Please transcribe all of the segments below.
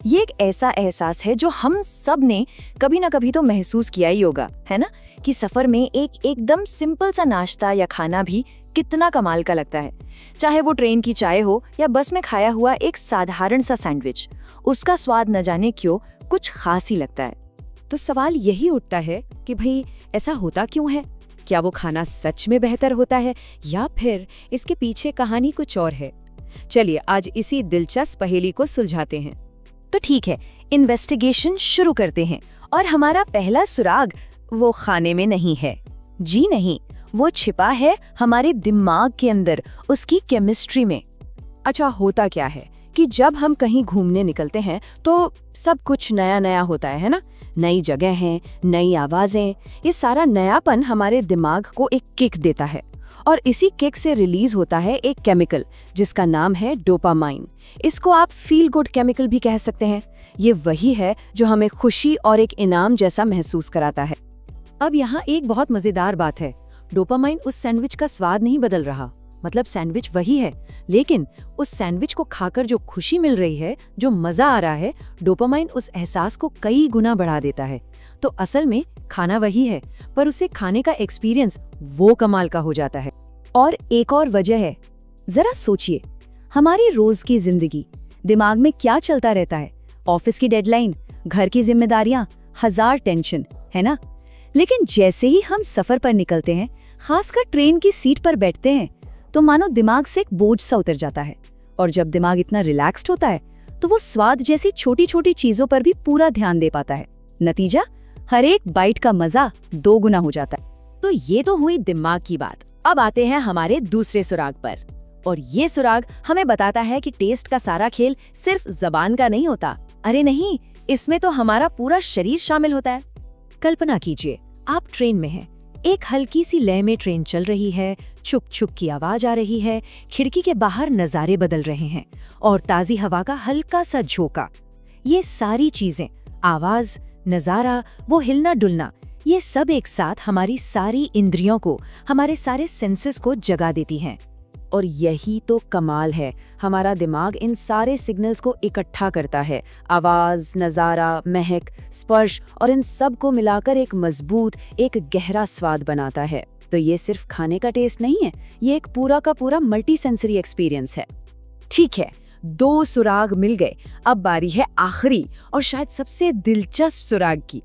ये एक ऐसा एहसास है जो हम सब ने कभी ना कभी तो महसूस किया ही होगा, है ना, कि सफर में एक एकदम सिंपल सा नाश्ता या खाना भी कितना कमाल का लगता है। चाहे वो ट्रेन की चाय हो या बस में खाया हुआ एक साधारण सा सैंडविच, उसका स्वाद न जाने क्यों कुछ खास ही लगता है। तो सवाल यही उठता है कि भाई ऐसा होता क्यों है? क्या वो खाना सच में बेहतर होता है या फिर इसके पीछे कहानी कुछ और है? चलिए आज इसी दिलचस्प पहेली को सुलझाते हैं। तो ठीक है, इन्वेस्टिगेशन शुरू करते हैं। और हमारा पहला सुराग वो खाने में नहीं है, जी नहीं, वो छिपा है हमारे दिमाग के अंदर, उसकी केमिस्ट्री में। अच्छा, होता क्या है कि जब हम कहीं घूमने निकलते हैं तो सब कुछ नया नया होता है ना? नई जगह हैं, नई आवाजें, ये सारा नयापन हमारे दिमाग को एक किक देता है और इसी किक से रिलीज होता है एक केमिकल जिसका नाम है डोपामाइन। इसको आप फील गुड केमिकल भी कह सकते हैं। ये वही है जो हमें खुशी और एक इनाम जैसा महसूस कराता है। अब यहाँ एक बहुत मजेदार बात है, डोपामाइन उस सैंडविच का स्वाद नहीं बदल रहा, मतलब सैंडविच वही है, लेकिन उस सैंडविच को खाकर जो खुशी मिल रही है, जो मजा आ रहा है, डोपामाइन उस एहसास को कई गुना बढ़ा देता है। तो असल में खाना वही है, पर उसे खाने का एक्सपीरियंस वो कमाल का हो जाता है। और एक और वजह है, जरा सोचिए, हमारी रोज की जिंदगी, दिमाग में क्या चलता रहता है? ऑफिस की डेडलाइन, घर की जिम्मेदारियां, हजार टेंशन, है ना? लेकिन जैसे ही हम सफर पर निकलते हैं, खासकर ट्रेन की सीट पर बैठते हैं, तो मानो दिमाग से एक बोझ सा उतर जाता है। और जब दिमाग इतना रिलैक्स्ड होता है तो वो स्वाद जैसी छोटी छोटी चीजों पर भी पूरा ध्यान दे पाता है। नतीजा, हर एक बाइट का मजा 2 गुना हो जाता है। तो ये तो हुई दिमाग की बात। अब आते हैं हमारे दूसरे सुराग पर, और ये सुराग हमें बताता है कि टेस्ट का सारा खेल सिर्फ जबान का नहीं होता। अरे नहीं, इसमें तो हमारा पूरा शरीर शामिल होता है। कल्पना कीजिए, आप ट्रेन में हैं, एक हल्की सी लय में ट्रेन चल रही है, छुक छुक की आवाज आ रही है, खिड़की के बाहर नजारे बदल रहे हैं और ताजी हवा का हल्का सा झोंका। ये सारी चीजें, आवाज, नजारा, वो हिलना डुलना, ये सब एक साथ हमारी सारी इंद्रियों को, हमारे सारे सेंसेस को जगा देती हैं। और यही तो कमाल है, हमारा दिमाग इन सारे सिग्नल्स को इकट्ठा करता है। आवाज, नज़ारा, महक, स्पर्श और इन सब को मिलाकर एक मजबूत, एक गहरा स्वाद बनाता है। तो ये सिर्फ खाने का टेस्ट नहीं है, ये एक पूरा का पूरा मल्टी सेंसरी एक्सपीरियंस है। ठीक है, 2 सुराग मिल गए। अब बारी है आखिरी और शायद सबसे दिलचस्प सुराग की।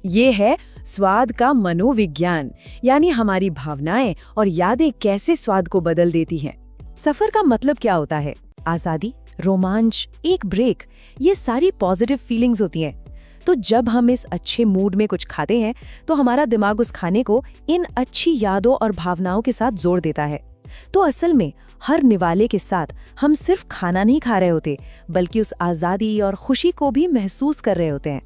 ये है स्वाद का मनोविज्ञान, यानी हमारी भावनाएं और यादें कैसे स्वाद को बदल देती हैं। सफर का मतलब क्या होता है? आजादी, रोमांच, एक ब्रेक, ये सारी पॉजिटिव फीलिंग्स होती हैं। तो जब हम इस अच्छे मूड में कुछ खाते हैं तो हमारा दिमाग उस खाने को इन अच्छी यादों और भावनाओं के साथ जोड़ देता है। तो असल में हर निवाले के साथ हम सिर्फ खाना नहीं खा रहे होते, बल्कि उस आजादी और खुशी को भी महसूस कर रहे होते हैं।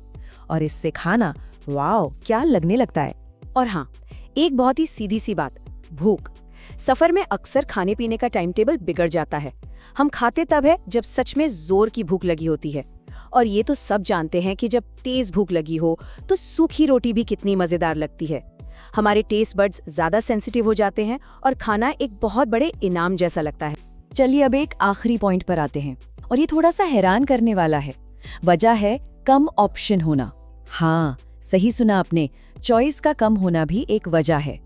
और इससे खाना वाओ क्या लगने लगता है। और हाँ, एक बहुत ही सीधी सी बात, भूख। सफर में अक्सर खाने पीने का टाइम टेबल बिगड़ जाता है। हम खाते तब है जब सच में जोर की भूख लगी होती है। और ये तो सब जानते हैं कि जब तेज भूख लगी हो तो सूखी रोटी भी कितनी मजेदार लगती है। हमारे टेस्ट बड्स ज्यादा सेंसिटिव हो जाते हैं और खाना एक बहुत बड़े इनाम जैसा लगता है। चलिए अब एक आखिरी पॉइंट पर आते हैं, और ये थोड़ा सा हैरान करने वाला है। वजह है कम ऑप्शन होना। हाँ, सही सुना आपने, चॉइस का कम होना भी एक वजह है।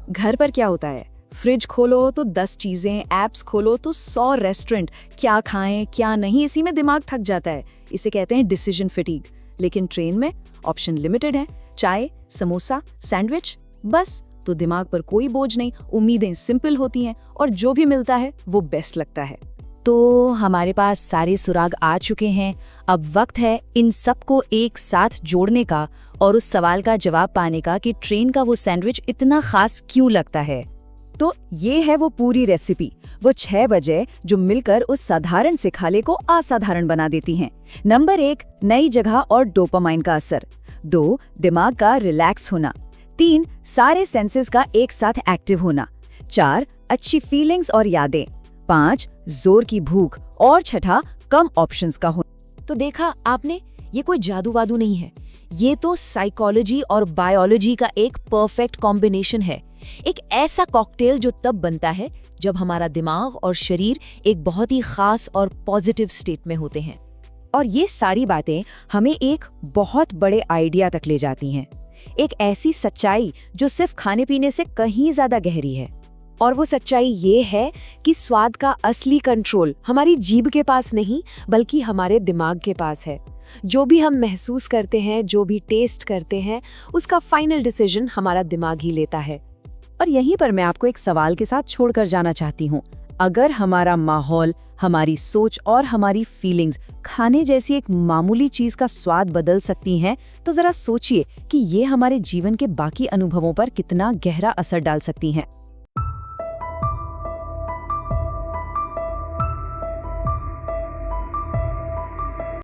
घर पर क्या होता है, फ्रिज खोलो तो 10 चीजें, एप्स खोलो तो 100 रेस्टोरेंट, क्या खाएं क्या नहीं, इसी में दिमाग थक जाता है। इसे कहते हैं डिसीजन फटीग। लेकिन ट्रेन में ऑप्शन लिमिटेड है, चाय, समोसा, सैंडविच, बस। तो दिमाग पर कोई बोझ नहीं, उम्मीदें सिंपल होती हैं और जो भी मिलता है वो बेस्ट लगता है। तो हमारे पास सारे सुराग आ चुके हैं। अब वक्त है इन सबको एक साथ जोड़ने का और उस सवाल का जवाब पाने का कि ट्रेन का वो सैंडविच इतना खास क्यों लगता है। तो ये है वो पूरी रेसिपी, वो 6 वजह जो मिलकर उस साधारण से खाने को असाधारण बना देती हैं। नंबर 1, नई जगह और डोपामाइन का असर। 2, दिमाग का रिलैक्स होना। 3, सारे सेंसेस का एक साथ एक्टिव होना। 4, अच्छी फीलिंग्स और यादें। 5, जोर की भूख। और 6, कम ऑप्शंस का होना। तो देखा आपने, ये कोई जादू वादू नहीं है, ये तो साइकोलॉजी और बायोलॉजी का एक परफेक्ट कॉम्बिनेशन है। एक ऐसा कॉकटेल जो तब बनता है जब हमारा दिमाग और शरीर एक बहुत ही खास और पॉजिटिव स्टेट में होते हैं। और ये सारी बातें हमें एक बहुत बड़े आइडिया तक ले जाती हैं, एक ऐसी सच्चाई जो सिर्फ खाने पीने से कहीं ज्यादा गहरी है। और वो सच्चाई ये है कि स्वाद का असली कंट्रोल हमारी जीभ के पास नहीं बल्कि हमारे दिमाग के पास है। जो भी हम महसूस करते हैं, जो भी टेस्ट करते हैं, उसका फाइनल डिसीजन हमारा दिमाग ही लेता है। और यहीं पर मैं आपको एक सवाल के साथ छोड़कर जाना चाहती हूँ। अगर हमारा माहौल, हमारी सोच और हमारी फीलिंग्स खाने जैसी एक मामूली चीज का स्वाद बदल सकती हैं, तो जरा सोचिए कि ये हमारे जीवन के बाकी अनुभवों पर कितना गहरा असर डाल सकती हैं।